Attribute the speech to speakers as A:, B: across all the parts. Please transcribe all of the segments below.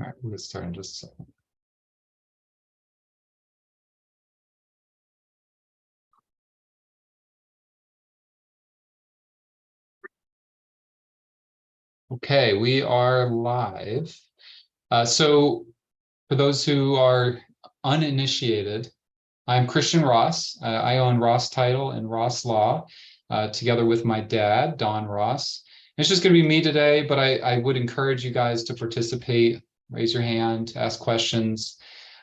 A: All right, we'll get started in just a second. Okay, we are live. So for those who are uninitiated, I'm Christian Ross. I own Ross Title and Ross Law, together with my dad, Don Ross. It's just going to be me today, but I would encourage you guys to participate, raise your hand, ask questions.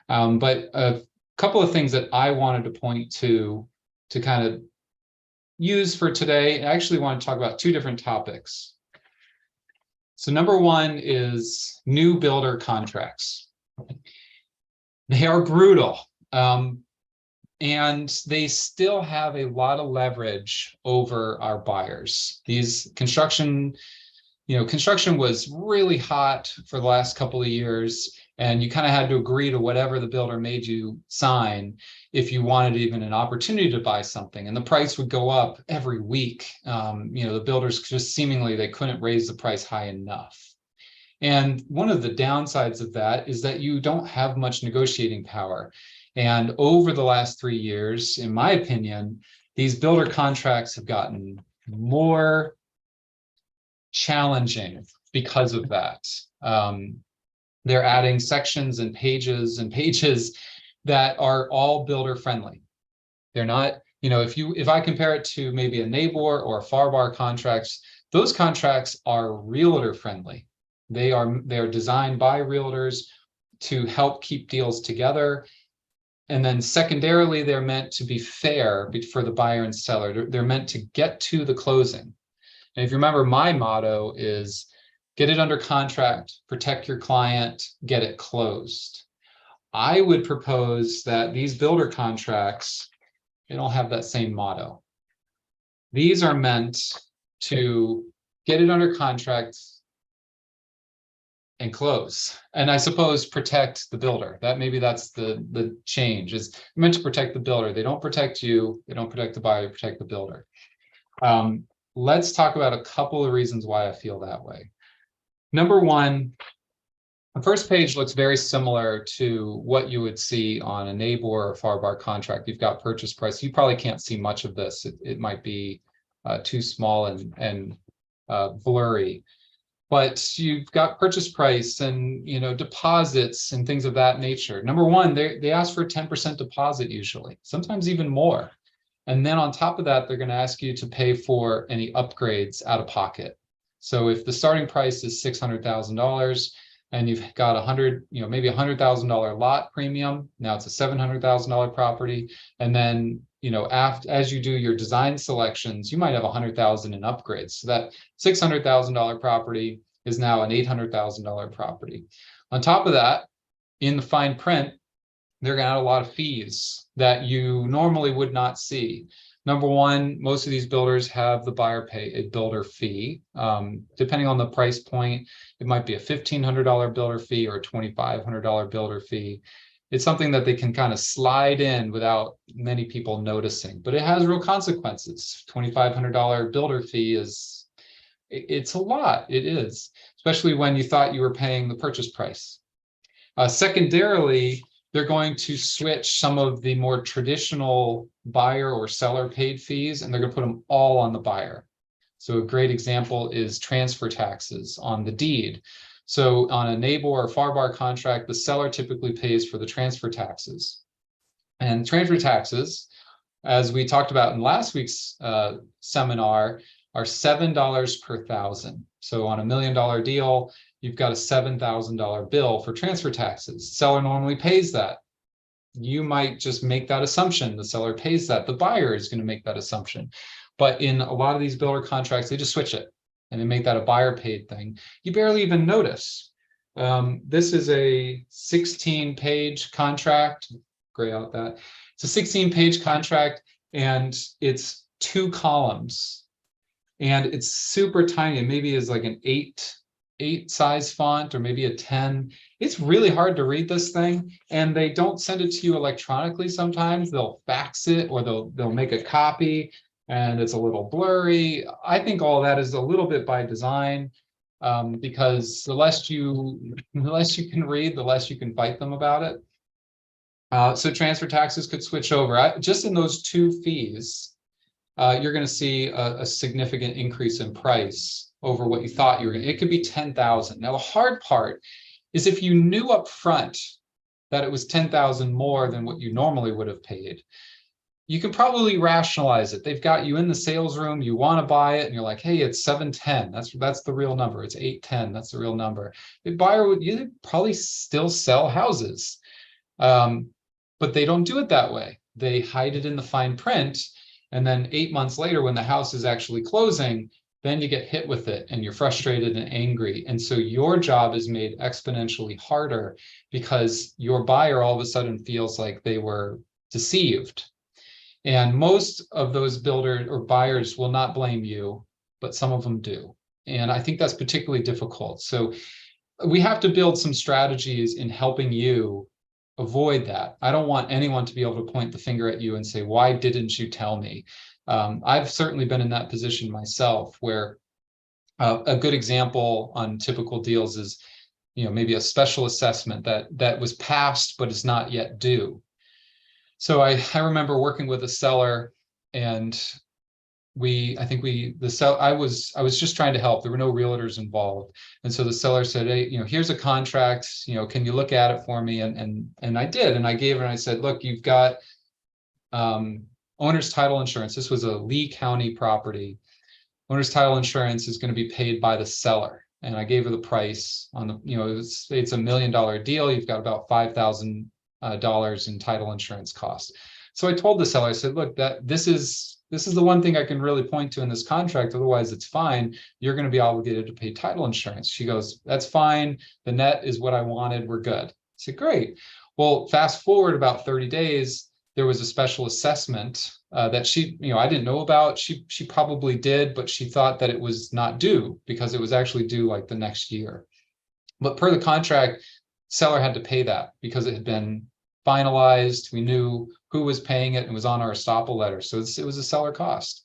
A: But a couple of things that I wanted to point to kind of use for today. I actually want to talk about two different topics. So number one is new builder contracts. They are brutal, and they still have a lot of leverage over our buyers. These construction was really hot for the last couple of years, and you kind of had to agree to whatever the builder made you sign if you wanted even an opportunity to buy something. And the price would go up every week. The builders just seemingly they couldn't raise the price high enough. And one of the downsides of that is that you don't have much negotiating power. And over the last 3 years, in my opinion, these builder contracts have gotten more challenging because of that. They're adding sections and pages that are all builder friendly. They're not, if I compare it to maybe a NABOR or a FAR/BAR contracts, those contracts are realtor friendly. They're designed by realtors to help keep deals together. And then secondarily, they're meant to be fair for the buyer and seller. They're meant to get to the closing. And if you remember, my motto is get it under contract, protect your client, get it closed. I would propose that these builder contracts, they don't have that same motto. These are meant to get it under contract and close. And I suppose protect the builder. Maybe that's the change, is meant to protect the builder. They don't protect you, they don't protect the buyer, they protect the builder. Let's talk about a couple of reasons why I feel that way. Number one, the first page looks very similar to what you would see on a NABOR or FAR/BAR contract. You've got purchase price. You probably can't see much of this. It might be too small and blurry. But you've got purchase price and deposits and things of that nature. Number one, they ask for a 10% deposit usually, sometimes even more. And then on top of that, they're going to ask you to pay for any upgrades out of pocket. So if the starting price is $600,000 and you've got maybe $100,000 lot premium, now it's a $700,000 property. And then, as you do your design selections, you might have $100,000 in upgrades. So that $600,000 property is now an $800,000 property. On top of that, in the fine print, they're going to add a lot of fees that you normally would not see. Number one, most of these builders have the buyer pay a builder fee. Depending on the price point, it might be a $1,500 builder fee or a $2,500 builder fee. It's something that they can kind of slide in without many people noticing, but it has real consequences. $2,500 builder fee it's a lot. It is, especially when you thought you were paying the purchase price. Secondarily, they're going to switch some of the more traditional buyer or seller paid fees, and they're going to put them all on the buyer. So a great example is transfer taxes on the deed. So on a NABOR or FAR/BAR contract, the seller typically pays for the transfer taxes. And transfer taxes, as we talked about in last week's seminar, are $7 per thousand. So on $1 million deal, you've got a $7,000 bill for transfer taxes. Seller normally pays that. You might just make that assumption. The seller pays that. The buyer is going to make that assumption. But in a lot of these builder contracts, they just switch it and they make that a buyer paid thing. You barely even notice. This is a 16-page contract. Gray out that. It's a 16-page contract and it's 2 columns. And it's super tiny. It maybe is like an 8 size font or maybe a 10. It's really hard to read this thing, and they don't send it to you electronically. Sometimes they'll fax it or they'll make a copy, and it's a little blurry. I think all that is a little bit by design. because the less you can read, the less you can fight them about it. So transfer taxes could switch over. Just in those two fees, you're going to see a significant increase in price over what you thought you were going to. It could be 10,000. Now, the hard part is if you knew up front that it was 10,000 more than what you normally would have paid, you can probably rationalize it. They've got you in the sales room, you want to buy it, and you're like, hey, it's 710. That's the real number. It's 810. That's the real number. The buyer would probably still sell houses. But they don't do it that way. They hide it in the fine print. And then 8 months later, when the house is actually closing, then you get hit with it and you're frustrated and angry. And so your job is made exponentially harder because your buyer all of a sudden feels like they were deceived. And most of those builders or buyers will not blame you, but some of them do. And I think that's particularly difficult. So we have to build some strategies in helping you avoid that. I don't want anyone to be able to point the finger at you and say, why didn't you tell me? I've certainly been in that position myself, where a good example on typical deals is, maybe a special assessment that was passed but is not yet due. So I remember working with a seller, and I was just trying to help. There were no realtors involved. And so the seller said, hey, here's a contract, can you look at it for me? And I did, and I gave her, and I said, look, you've got owner's title insurance. This was a Lee County property. Owner's title insurance is going to be paid by the seller. And I gave her the price on the, it's $1 million deal. You've got about $5,000 in title insurance costs. So I told the seller, I said, look, this is the one thing I can really point to in this contract. Otherwise, it's fine. You're going to be obligated to pay title insurance. She goes, that's fine. The net is what I wanted. We're good. I said, great. Well, fast forward about 30 days, there was a special assessment that she, I didn't know about. She probably did, but she thought that it was not due because it was actually due like the next year. But per the contract, seller had to pay that because it had been finalized. We knew who was paying it and it was on our estoppel letter. So it was a seller cost.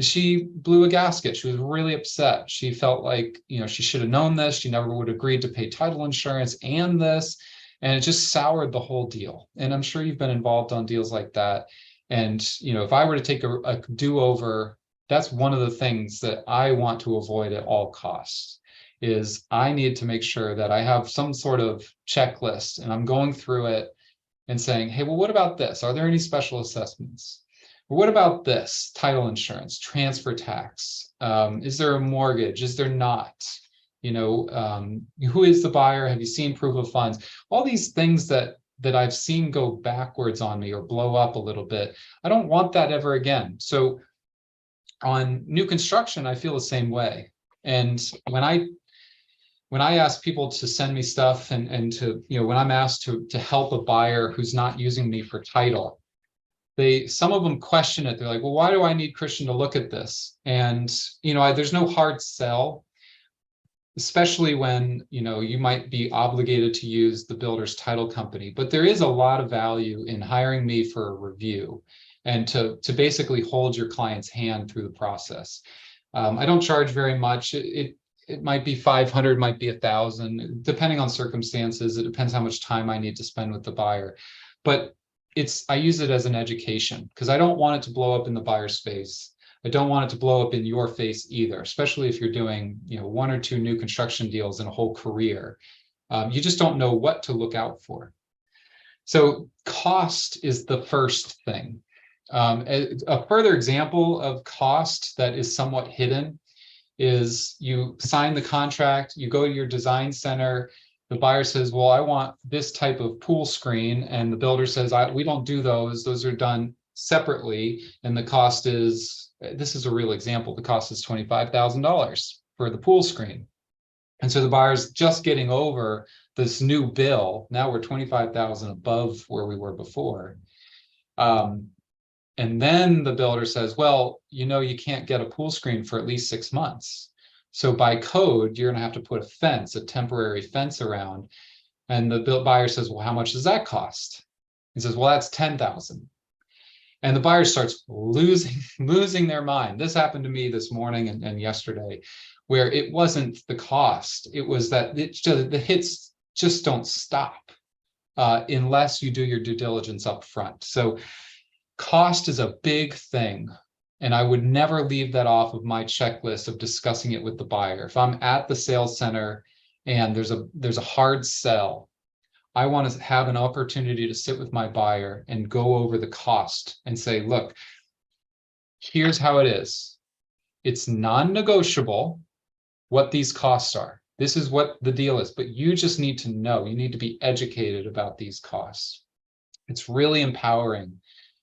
A: She blew a gasket. She was really upset. She felt like, she should have known this. She never would have agreed to pay title insurance and this. And it just soured the whole deal. And I'm sure you've been involved on deals like that. And, if I were to take a do-over, that's one of the things that I want to avoid at all costs. Is I need to make sure that I have some sort of checklist and I'm going through it and saying, hey, well, what about this? Are there any special assessments? Or what about this? Title insurance, transfer tax. Is there a mortgage? Is there not? Who is the buyer? Have you seen proof of funds? All these things that I've seen go backwards on me or blow up a little bit. I don't want that ever again. So on new construction, I feel the same way. And when I ask people to send me stuff and to, when I'm asked to help a buyer who's not using me for title, some of them question it. They're like, well, why do I need Christian to look at this? And, there's no hard sell, especially when, you might be obligated to use the builder's title company. But there is a lot of value in hiring me for a review and to basically hold your client's hand through the process. I don't charge very much. It might be 500, might be 1,000, depending on circumstances. It depends how much time I need to spend with the buyer. But I use it as an education because I don't want it to blow up in the buyer's face. I don't want it to blow up in your face either, especially if you're doing, 1 or 2 new construction deals in a whole career. You just don't know what to look out for. So cost is the first thing. A further example of cost that is somewhat hidden is you sign the contract, you go to your design center, the buyer says, well, I want this type of pool screen. And the builder says, we don't do those. Those are done separately. And the cost is, this is a real example, the cost is $25,000 for the pool screen. And so the buyer's just getting over this new bill. Now we're $25,000 above where we were before. And then the builder says, well, you can't get a pool screen for at least 6 months. So by code, you're going to have to put a temporary fence around. And the buyer says, well, how much does that cost? He says, well, that's $10,000. And the buyer starts losing their mind. This happened to me this morning and yesterday, where it wasn't the cost. It was that the hits just don't stop unless you do your due diligence up front. So cost is a big thing. And I would never leave that off of my checklist of discussing it with the buyer. If I'm at the sales center and there's a hard sell, I want to have an opportunity to sit with my buyer and go over the cost and say, look, here's how it is. It's non-negotiable what these costs are. This is what the deal is, but you just need to know, you need to be educated about these costs. It's really empowering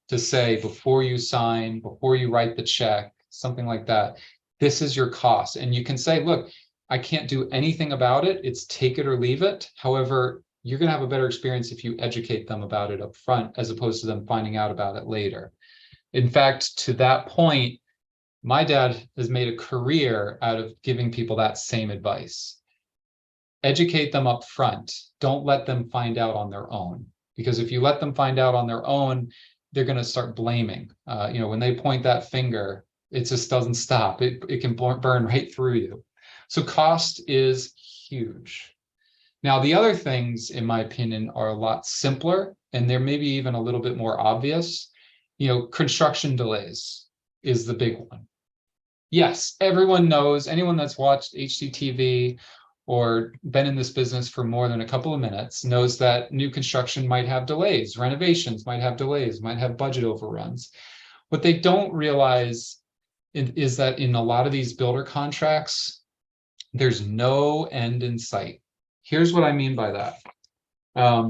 A: to say before you sign, before you write the check, something like that, this is your cost. And you can say, look, I can't do anything about it. It's take it or leave it. However, you're going to have a better experience if you educate them about it up front, as opposed to them finding out about it later. In fact, to that point, my dad has made a career out of giving people that same advice. Educate them up front. Don't let them find out on their own. Because if you let them find out on their own, they're going to start blaming. When they point that finger, it just doesn't stop. It can burn right through you. So cost is huge. Now, the other things, in my opinion, are a lot simpler, and they're maybe even a little bit more obvious. Construction delays is the big one. Yes, everyone knows, anyone that's watched HGTV or been in this business for more than a couple of minutes knows that new construction might have delays, renovations might have delays, might have budget overruns. What they don't realize is that in a lot of these builder contracts, there's no end in sight. Here's what I mean by that. I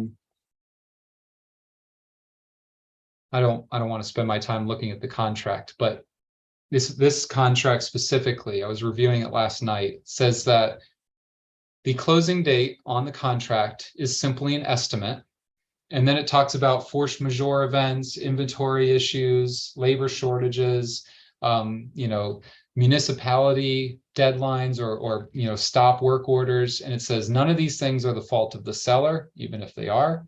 A: don't want to spend my time looking at the contract, but this contract specifically, I was reviewing it last night, says that the closing date on the contract is simply an estimate. And then it talks about force majeure events, inventory issues, labor shortages, municipality deadlines or stop work orders. And it says none of these things are the fault of the seller, even if they are.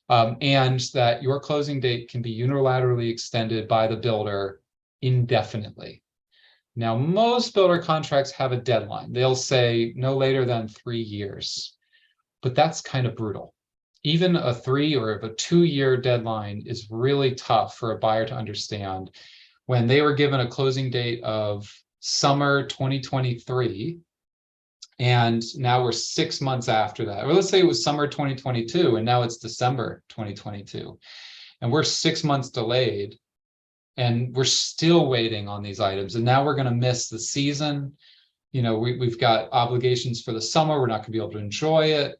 A: And that your closing date can be unilaterally extended by the builder indefinitely. Now, most builder contracts have a deadline. They'll say no later than 3 years, but that's kind of brutal. Even a 3 or a 2-year deadline is really tough for a buyer to understand. When they were given a closing date of summer 2023, and now we're 6 months after that, or let's say it was summer 2022, and now it's December 2022, and we're 6 months delayed, and we're still waiting on these items. And now we're going to miss the season. We've got obligations for the summer. We're not going to be able to enjoy it.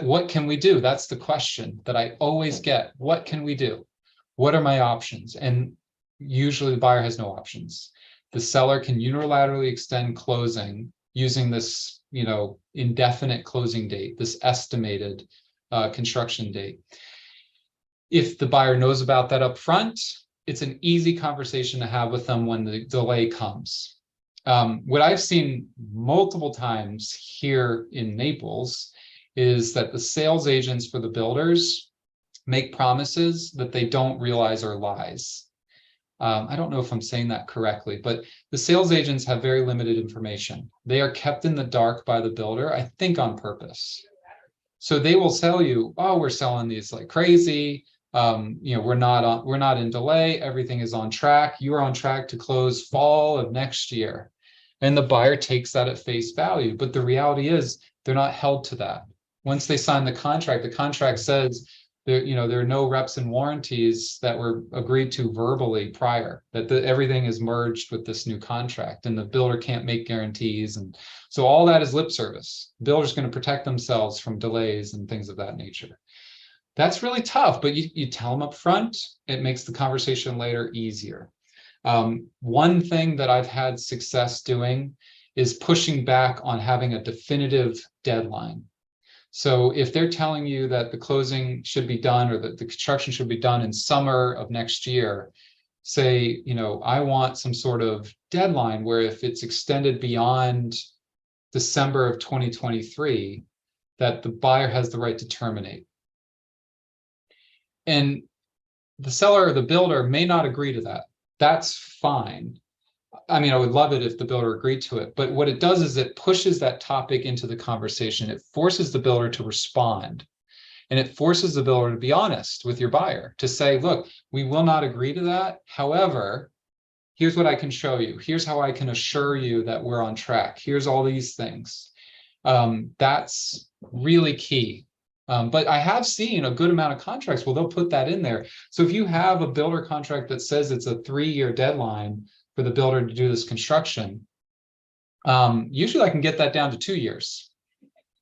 A: What can we do? That's the question that I always get. What can we do? What are my options? And usually the buyer has no options. The seller can unilaterally extend closing using this, indefinite closing date, this estimated construction date. If the buyer knows about that up front, it's an easy conversation to have with them when the delay comes. What I've seen multiple times here in Naples is that the sales agents for the builders make promises that they don't realize are lies. I don't know if I'm saying that correctly, but the sales agents have very limited information. They are kept in the dark by the builder, I think on purpose. So they will tell you, oh, we're selling these like crazy. We're not in delay. Everything is on track. You are on track to close fall of next year. And the buyer takes that at face value. But the reality is they're not held to that. Once they sign the contract says there are no reps and warranties that were agreed to verbally prior, that everything is merged with this new contract, and the builder can't make guarantees. And so all that is lip service. The builder's going to protect themselves from delays and things of that nature. That's really tough, but you tell them up front, it makes the conversation later easier. One thing that I've had success doing is pushing back on having a definitive deadline. So if they're telling you that the closing should be done or that the construction should be done in summer of next year, say, I want some sort of deadline where if it's extended beyond December of 2023, that the buyer has the right to terminate. And the seller or the builder may not agree to that. That's fine. I mean, I would love it if the builder agreed to it, but what it does is it pushes that topic into the conversation. It forces the builder to respond, and it forces the builder to be honest with your buyer, to say, look, we will not agree to that. However, here's what I can show you. Here's how I can assure you that we're on track. Here's all these things. That's really key. But I have seen a good amount of contracts where they'll put that in there. So if you have a builder contract that says it's a 3-year deadline for the builder to do this construction, usually I can get that down to 2 years.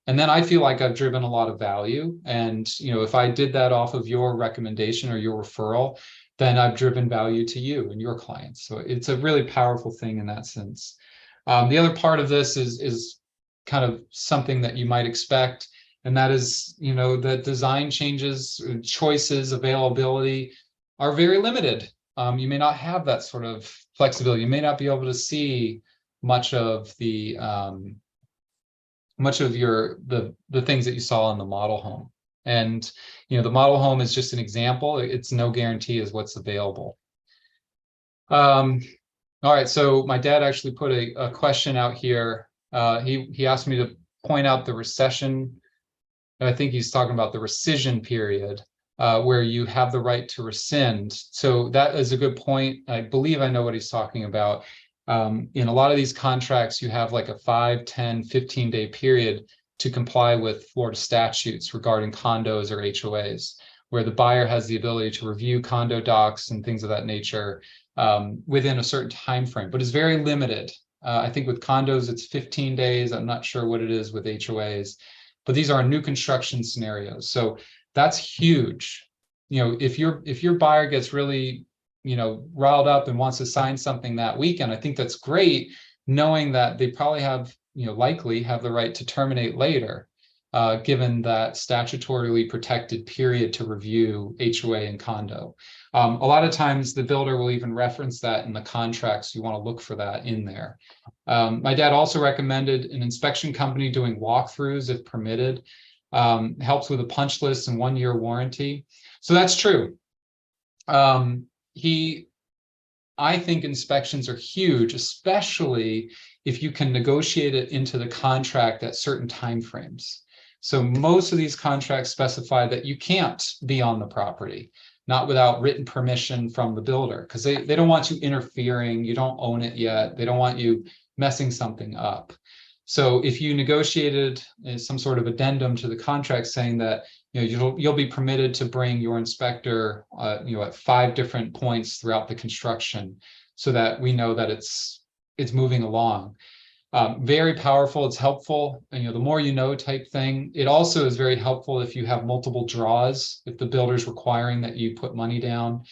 A: And then I feel like I've driven a lot of value. And, if I did that off of your recommendation or your referral, then I've driven value to you and your clients. So it's a really powerful thing in that sense. The other part of this is kind of something that you might expect. And that is, the design changes, choices, availability are very limited. You may not have that sort of flexibility. You may not be able to see much of the the things that you saw in the model home. And the model home is just an example. It's no guarantee is what's available. All right, so my dad actually put a question out here. He asked me to point out the recession. I think he's talking about the rescission period, where you have the right to rescind. So that is a good point. I believe I know what he's talking about. In a lot of these contracts, you have like a 5, 10, 15-day period to comply with Florida statutes regarding condos or HOAs, where the buyer has the ability to review condo docs and things of that nature within a certain time frame, but it's very limited. I think with condos, it's 15 days. I'm not sure what it is with HOAs, but these are new construction scenarios. So that's huge. If your buyer gets really riled up and wants to sign something that weekend, I think that's great, knowing that they probably have, likely have the right to terminate later, given that statutorily protected period to review HOA and condo. A lot of times the builder will even reference that in the contracts. You want to look for that in there. My dad also recommended an inspection company doing walkthroughs if permitted. Helps with a punch list and 1-year warranty. So that's true. I think inspections are huge, especially if you can negotiate it into the contract at certain timeframes. So most of these contracts specify that you can't be on the property, not without written permission from the builder, because they don't want you interfering. You don't own it yet. They don't want you messing something up. So if you negotiated some sort of addendum to the contract saying that you'll be permitted to bring your inspector at 5 different points throughout the construction, so that we know that it's moving along. Very powerful. It's helpful. And the more type thing. It also is very helpful if you have multiple draws, if the builder's requiring that you put money down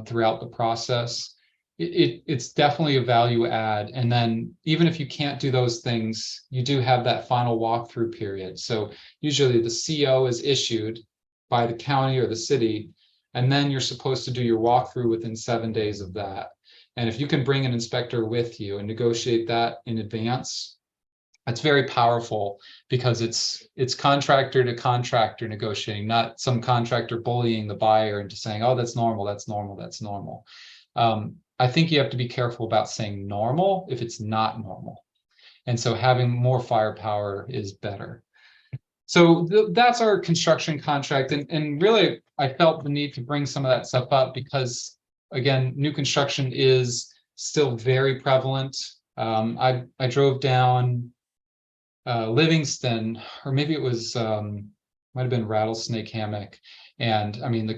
A: throughout the process. It's definitely a value add. And then even if you can't do those things, you do have that final walkthrough period. So usually the CO is issued by the county or the city, and then you're supposed to do your walkthrough within 7 days of that. And if you can bring an inspector with you and negotiate that in advance, that's very powerful, because it's contractor to contractor negotiating, not some contractor bullying the buyer into saying, oh, that's normal, that's normal, that's normal. I think you have to be careful about saying normal if it's not normal. And so having more firepower is better. So that's our construction contract. And really, I felt the need to bring some of that stuff up because, again, new construction is still very prevalent. I drove down Livingston, or maybe it was, might have been Rattlesnake Hammock. And I mean, the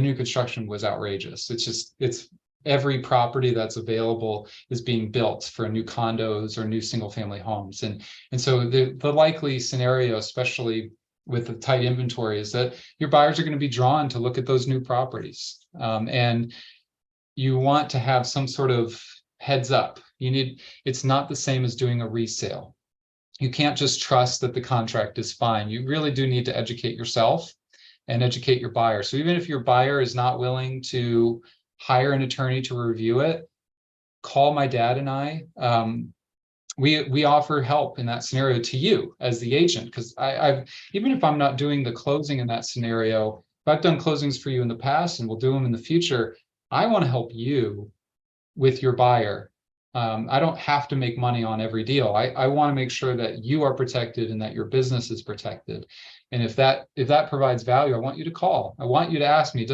A: new construction was outrageous. It's every property that's available is being built for new condos or new single family homes. And so the likely scenario, especially with the tight inventory, is that your buyers are going to be drawn to look at those new properties. And you want to have some sort of heads up. It's not the same as doing a resale. You can't just trust that the contract is fine. You really do need to educate yourself and educate your buyer. So even if your buyer is not willing to hire an attorney to review it, call my dad and I. We offer help in that scenario to you as the agent, because I've even if I'm not doing the closing in that scenario, I've done closings for you in the past and we'll do them in the future, I want to help you with your buyer. I don't have to make money on every deal. I want to make sure that you are protected and that your business is protected. And if that provides value, I want you to call. I want you to ask me. It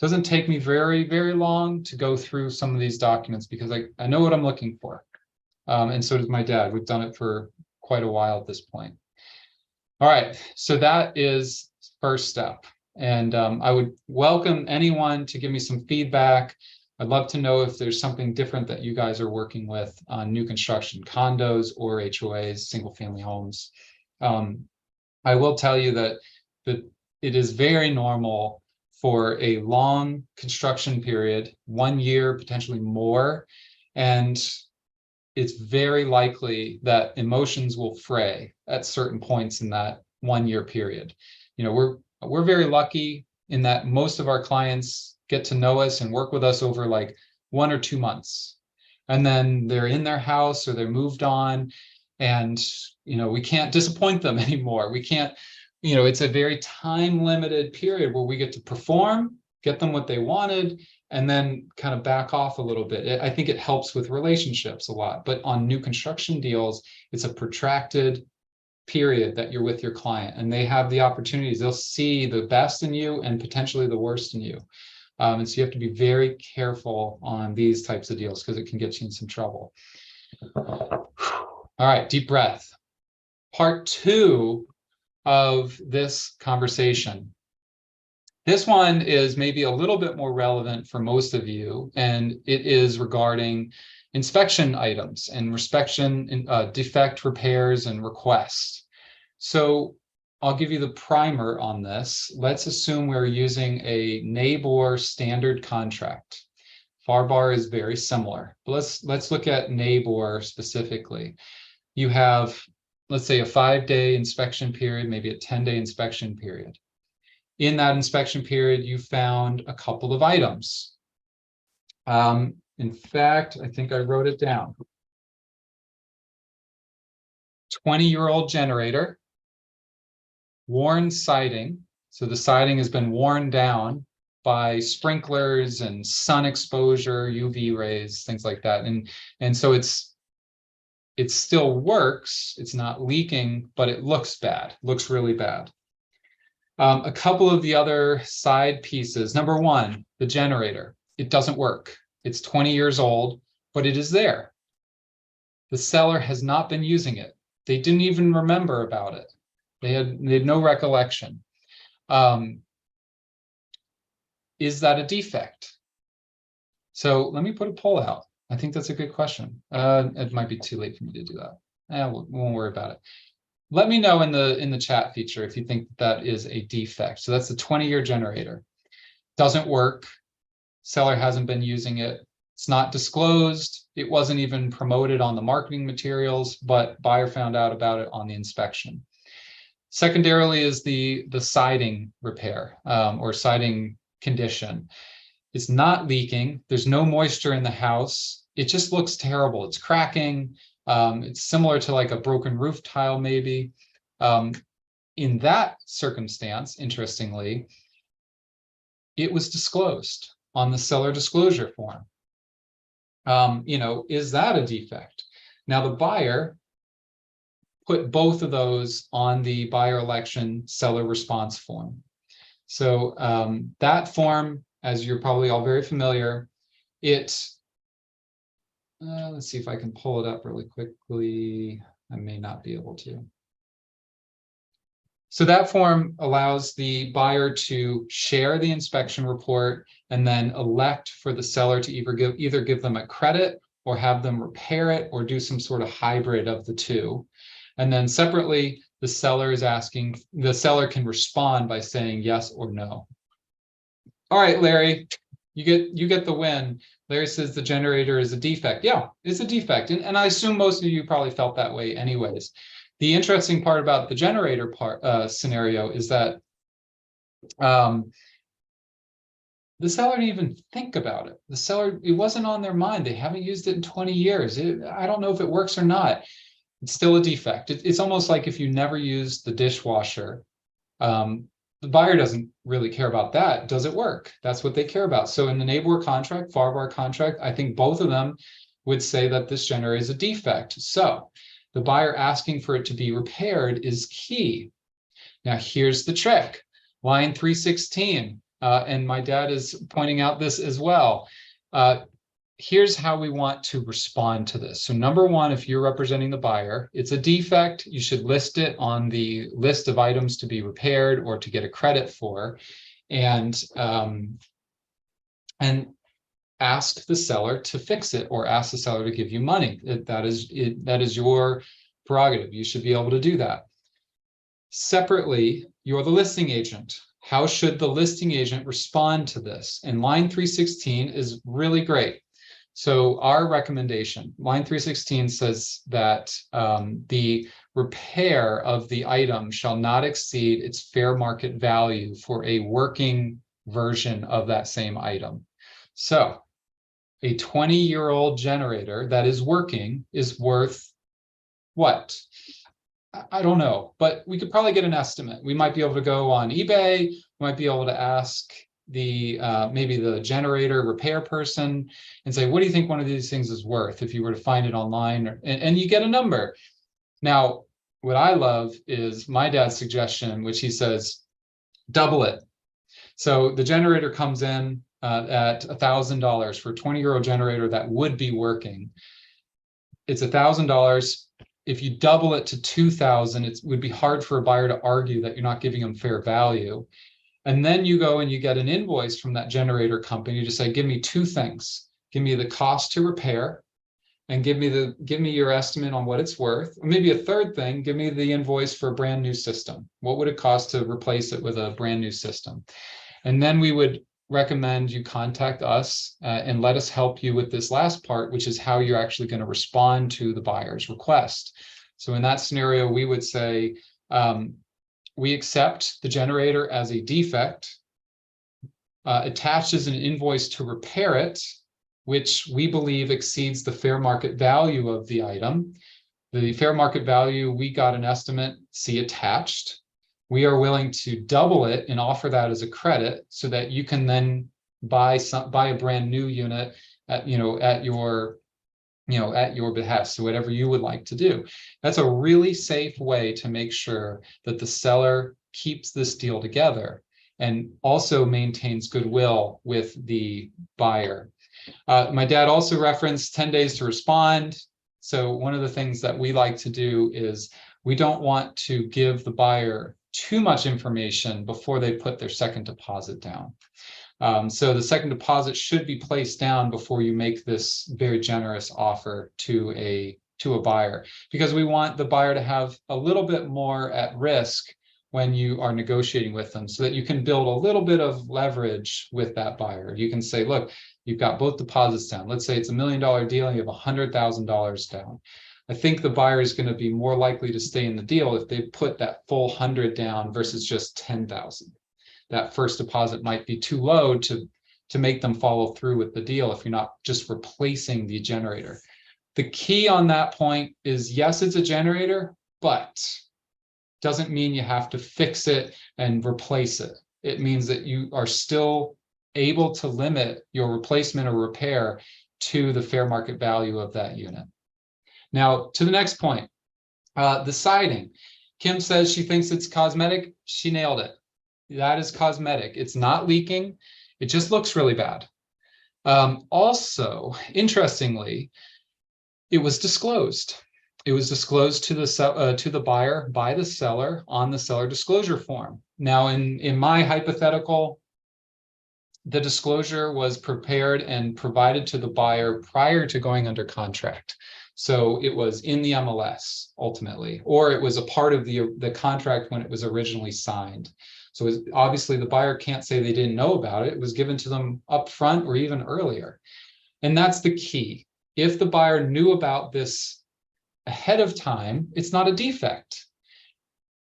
A: doesn't take me very, very long to go through some of these documents because I know what I'm looking for. And so does my dad. We've done it for quite a while at this point. All right, so that is first step. And I would welcome anyone to give me some feedback. I'd love to know if there's something different that you guys are working with on new construction, condos or HOAs, single family homes. I will tell you that it is very normal for a long construction period, 1 year, potentially more. And it's very likely that emotions will fray at certain points in that 1 year period. You know, we're very lucky in that most of our clients get to know us and work with us over like 1 or 2 months. And then they're in their house or they're moved on and, you know, we can't disappoint them anymore. We can't, you know, it's a very time limited period where we get to perform, get them what they wanted, and then kind of back off a little bit. I think it helps with relationships a lot, but on new construction deals, it's a protracted period that you're with your client and they have the opportunities. They'll see the best in you and potentially the worst in you. And so you have to be very careful on these types of deals because it can get you in some trouble. All right, deep breath. Part 2 of this conversation. This one is maybe a little bit more relevant for most of you, and it is regarding inspection items and defect repairs and requests. So I'll give you the primer on this. Let's assume we're using a NABOR standard contract. FAR/BAR is very similar, but let's look at NABOR specifically. You have, let's say, a 5-day inspection period, maybe a 10-day inspection period. In that inspection period, you found a couple of items. In fact, I think I wrote it down. 20-year-old generator, worn siding. So the siding has been worn down by sprinklers and sun exposure, UV rays, things like that. And so it still works. It's not leaking, but it looks bad, looks really bad. A couple of the other side pieces. Number 1, the generator. It doesn't work. It's 20 years old, but it is there. The seller has not been using it. They didn't even remember about it. They had no recollection. Is that a defect? So let me put a poll out. I think that's a good question. It might be too late for me to do that. We won't worry about it. Let me know in the chat feature if you think that is a defect. So that's the 20-year generator. Doesn't work. Seller hasn't been using it. It's not disclosed. It wasn't even promoted on the marketing materials, but buyer found out about it on the inspection. Secondarily is the siding repair or siding condition. It's not leaking. There's no moisture in the house. It just looks terrible. It's cracking. It's similar to like a broken roof tile, maybe. In that circumstance, interestingly, it was disclosed on the seller disclosure form. You know, is that a defect? Now, the buyer put both of those on the buyer election seller response form. So that form, as you're probably all very familiar, let's see if I can pull it up really quickly. I may not be able to. So that form allows the buyer to share the inspection report and then elect for the seller to either give them a credit or have them repair it or do some sort of hybrid of the two. And then separately, the seller can respond by saying yes or no. All right, Larry, you get the win. Larry says the generator is a defect. Yeah, it's a defect. And I assume most of you probably felt that way anyways. The interesting part about the generator scenario is that the seller didn't even think about it. It wasn't on their mind. They haven't used it in 20 years. I don't know if it works or not. It's still a defect. It's almost like if you never used the dishwasher the buyer doesn't really care about that. Does it work? That's what they care about. So in the neighbor contract, FAR contract, I think both of them would say that this generator is a defect. So the buyer asking for it to be repaired is key. Now here's the trick. Line 316, and my dad is pointing out this as well. Here's how we want to respond to this. So number one, if you're representing the buyer, it's a defect. You should list it on the list of items to be repaired or to get a credit for, and ask the seller to fix it, or ask the seller to give you money. That is your prerogative. You should be able to do that. Separately, you're the listing agent. How should the listing agent respond to this? And line 316 is really great. So our recommendation, line 316 says that the repair of the item shall not exceed its fair market value for a working version of that same item. So a 20-year-old generator that is working is worth what? I don't know, but we could probably get an estimate. We might be able to go on eBay. We might be able to ask the maybe the generator repair person and say, what do you think one of these things is worth if you were to find it online? And you get a number. Now, what I love is my dad's suggestion, which he says, double it. So the generator comes in at $1,000 for a 20-year-old generator that would be working. It's $1,000. If you double it to $2,000, it would be hard for a buyer to argue that you're not giving them fair value. And then you go and you get an invoice from that generator company to say, give me two things. Give me the cost to repair, and give me your estimate on what it's worth. Or maybe a third thing, give me the invoice for a brand new system. What would it cost to replace it with a brand new system? And then we would recommend you contact us and let us help you with this last part, which is how you're actually going to respond to the buyer's request. So in that scenario, we would say, we accept the generator as a defect, attaches an invoice to repair it, which we believe exceeds the fair market value of the item. The fair market value, we got an estimate, see attached. We are willing to double it and offer that as a credit so that you can then buy a brand new unit at your behest, so whatever you would like to do. That's a really safe way to make sure that the seller keeps this deal together and also maintains goodwill with the buyer. My dad also referenced 10 days to respond. So one of the things that we like to do is we don't want to give the buyer too much information before they put their second deposit down. So the second deposit should be placed down before you make this very generous offer to a buyer, because we want the buyer to have a little bit more at risk when you are negotiating with them, so that you can build a little bit of leverage with that buyer. You can say, look, you've got both deposits down. Let's say it's $1 million deal and you have $100,000 down. I think the buyer is going to be more likely to stay in the deal if they put that full 100 down versus just 10,000. That first deposit might be too low to make them follow through with the deal if you're not just replacing the generator. The key on that point is, yes, it's a generator, but doesn't mean you have to fix it and replace it. It means that you are still able to limit your replacement or repair to the fair market value of that unit. Now, to the next point, the siding. Kim says she thinks it's cosmetic. She nailed it. That is cosmetic. It's not leaking. It just looks really bad. Also, interestingly, it was disclosed. It was disclosed to the buyer by the seller on the seller disclosure form. Now, in my hypothetical, the disclosure was prepared and provided to the buyer prior to going under contract. So it was in the MLS ultimately, or it was a part of the contract when it was originally signed. So obviously the buyer can't say they didn't know about it. It was given to them up front or even earlier. And that's the key. If the buyer knew about this ahead of time, it's not a defect.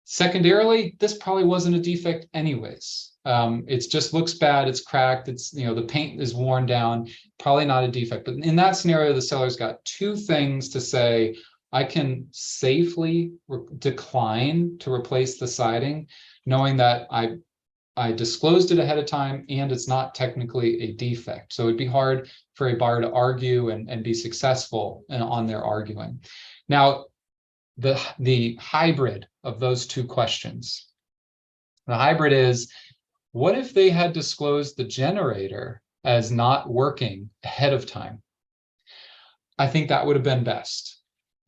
A: Secondarily, this probably wasn't a defect anyways. It just looks bad, it's cracked, it's, the paint is worn down, probably not a defect. But in that scenario, the seller's got two things to say: I can safely decline to replace the siding, knowing that I I disclosed it ahead of time and it's not technically a defect. So it'd be hard for a buyer to argue and be successful on their arguing. Now, the hybrid of those two questions, the hybrid is, what if they had disclosed the generator as not working ahead of time? I think that would have been best.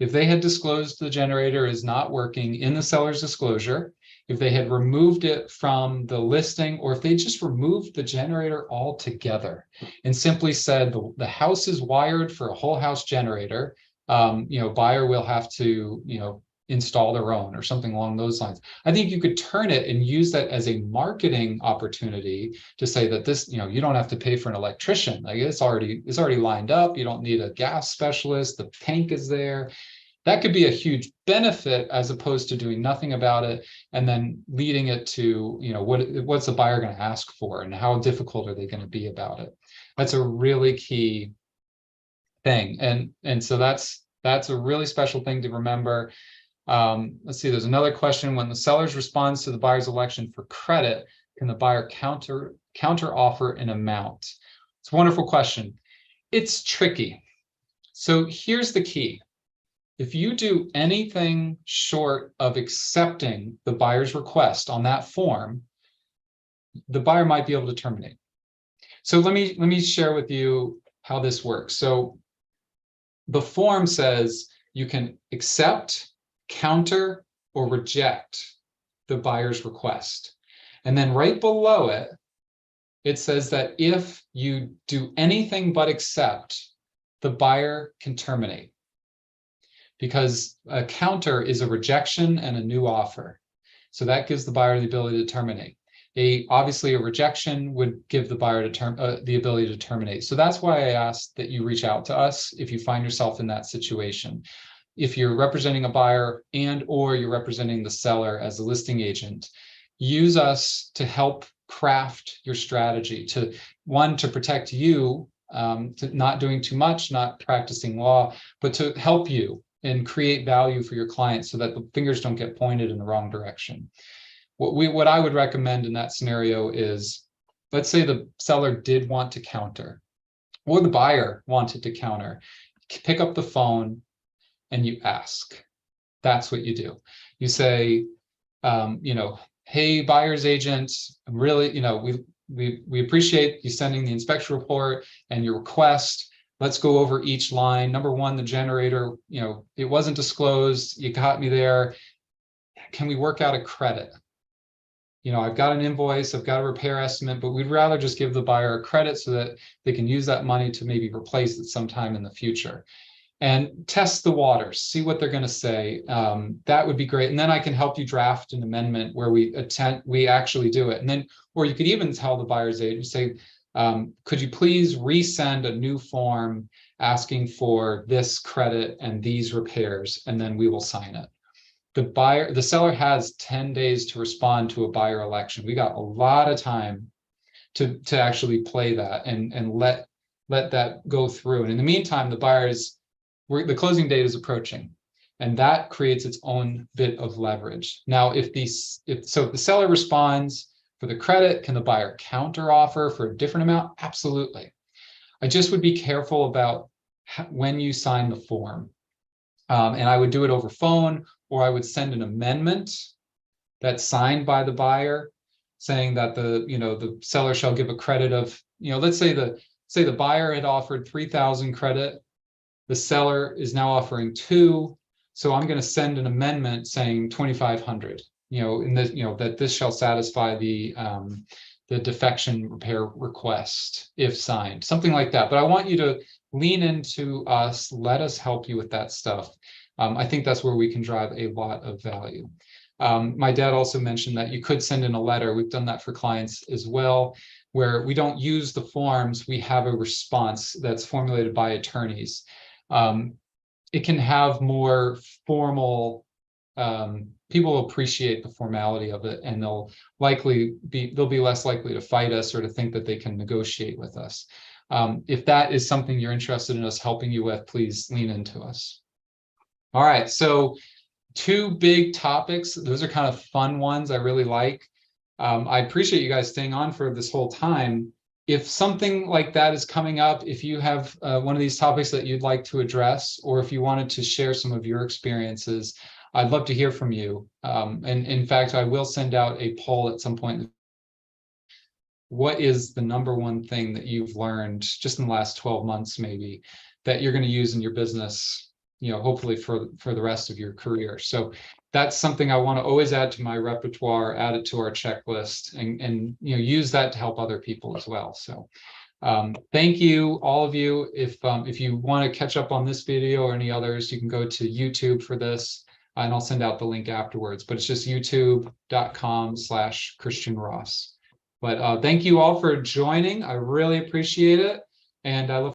A: If they had disclosed the generator is not working in the seller's disclosure, if they had removed it from the listing, or if they just removed the generator altogether and simply said the house is wired for a whole house generator, buyer will have to, install their own or something along those lines. I think you could turn it and use that as a marketing opportunity to say that this, you don't have to pay for an electrician. Like it's already lined up. You don't need a gas specialist. The tank is there. That could be a huge benefit as opposed to doing nothing about it and then leading it to, what's the buyer going to ask for and how difficult are they going to be about it? That's a really key thing. And so that's a really special thing to remember. Let's see, there's another question. When the seller's responds to the buyer's election for credit, can the buyer counter offer an amount? It's a wonderful question. It's tricky. So here's the key. If you do anything short of accepting the buyer's request on that form, the buyer might be able to terminate. So let me share with you how this works. So the form says you can accept, counter, or reject the buyer's request. And then right below it, it says that if you do anything but accept, the buyer can terminate. Because a counter is a rejection and a new offer. So that gives the buyer the ability to terminate. Obviously, a rejection would give the buyer the ability to terminate. So that's why I asked that you reach out to us if you find yourself in that situation. If you're representing a buyer or you're representing the seller as a listing agent, use us to help craft your strategy to protect you, to not doing too much, not practicing law, but to help you and create value for your clients so that the fingers don't get pointed in the wrong direction. What I would recommend in that scenario is, let's say the seller did want to counter, or the buyer wanted to counter. Pick up the phone and you ask. That's what you do. You say, hey, buyer's agent, really, we appreciate you sending the inspection report and your request. Let's go over each line. Number one, the generator, it wasn't disclosed. You caught me there. Can we work out a credit? I've got an invoice, I've got a repair estimate, but we'd rather just give the buyer a credit so that they can use that money to maybe replace it sometime in the future. And test the waters, see what they're going to say. That would be great. And then I can help you draft an amendment where we actually do it. And then, or you could even tell the buyer's agent, say, could you please resend a new form asking for this credit and these repairs, and then we will sign it. The seller has 10 days to respond to a buyer election. We got a lot of time to actually play that and let that go through. And in the meantime, the closing date is approaching, and that creates its own bit of leverage. Now, if the seller responds for the credit, can the buyer counter offer for a different amount? Absolutely. I just would be careful about when you sign the form. And I would do it over phone, or I would send an amendment that's signed by the buyer saying that the seller shall give a credit of, let's say the buyer had offered 3,000 credit. The seller is now offering 2. So I'm going to send an amendment saying 2,500, that this shall satisfy the defection repair request if signed, something like that. But I want you to lean into us. Let us help you with that stuff. I think that's where we can drive a lot of value. My dad also mentioned that you could send in a letter. We've done that for clients as well, where we don't use the forms. We have a response that's formulated by attorneys. It can have more formal, people appreciate the formality of it, and they'll be less likely to fight us or to think that they can negotiate with us. If that is something you're interested in us helping you with, please lean into us. All right, so 2 big topics. Those are kind of fun ones I really like. I appreciate you guys staying on for this whole time. If something like that is coming up, if you have one of these topics that you'd like to address, or if you wanted to share some of your experiences, I'd love to hear from you. And in fact, I will send out a poll at some point. What is the number one thing that you've learned just in the last 12 months, maybe, that you're going to use in your business, hopefully for the rest of your career? So that's something I want to always add to my repertoire, add it to our checklist, and use that to help other people as well. So thank you, all of you. If you want to catch up on this video or any others, you can go to YouTube for this, and I'll send out the link afterwards. But it's just youtube.com/Christian Ross. But thank you all for joining. I really appreciate it. And I look